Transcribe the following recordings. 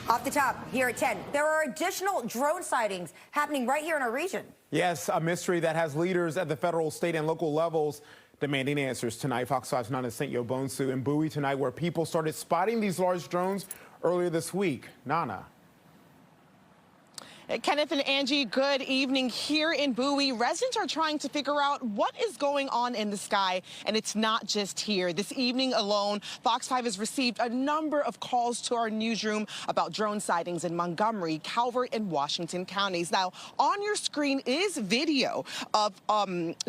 Off the top, here at 10, there are additional drone sightings happening right here in our region. Yes, a mystery that has leaders at the federal, state, and local levels demanding answers tonight. Fox 5's Nana-Sentuo Bonsu in Bowie tonight, where people started spotting these large drones earlier this week. Nana. Kenneth and Angie, good evening. Here in Bowie, residents are trying to figure out what is going on in the sky, and it's not just here. This evening alone, Fox 5 has received a number of calls to our newsroom about drone sightings in Montgomery, Calvert, and Washington counties. Now, on your screen is video of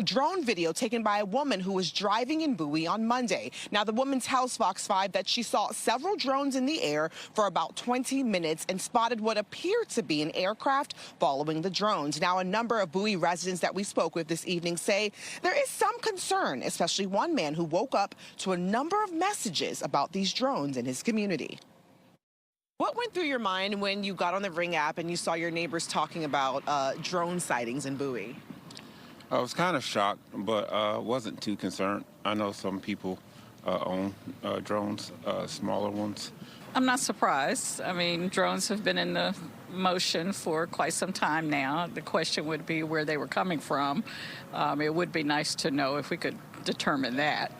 drone video taken by a woman who was driving in Bowie on Monday. Now, the woman tells Fox 5 that she saw several drones in the air for about 20 minutes and spotted what appeared to be an aircraft following the drones. Now, a number of Bowie residents that we spoke with this evening say there is some concern, especially one man who woke up to a number of messages about these drones in his community. What went through your mind when you got on the Ring app and you saw your neighbors talking about drone sightings in Bowie? I was kind of shocked, but wasn't too concerned. I know some people own drones, smaller ones. I'm not surprised. I mean, drones have been in the motion for quite some time now. The question would be where they were coming from. It would be nice to know if we could determine that.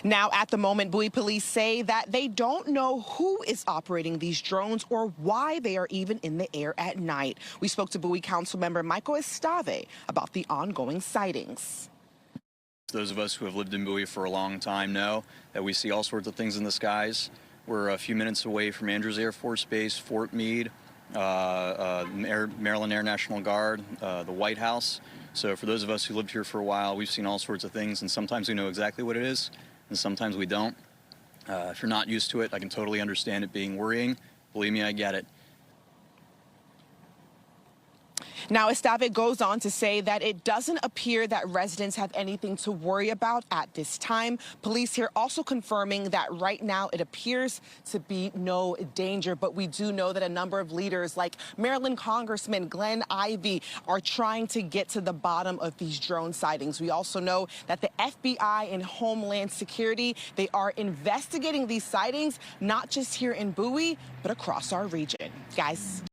Now, at the moment, Bowie police say that they don't know who is operating these drones or why they are even in the air at night. We spoke to Bowie Council member Michael Estave about the ongoing sightings. Those of us who have lived in Bowie for a long time know that we see all sorts of things in the skies. We're a few minutes away from Andrews Air Force Base, Fort Meade, Maryland Air National Guard, the White House. So for those of us who lived here for a while, we've seen all sorts of things, and sometimes we know exactly what it is, and sometimes we don't. If you're not used to it, I can totally understand it being worrying. Believe me, I get it. Now, Estave goes on to say that it doesn't appear that residents have anything to worry about at this time. Police here also confirming that right now it appears to be no danger, but we do know that a number of leaders like Maryland Congressman Glenn Ivey are trying to get to the bottom of these drone sightings. We also know that the FBI and Homeland Security, they are investigating these sightings, not just here in Bowie, but across our region. Guys.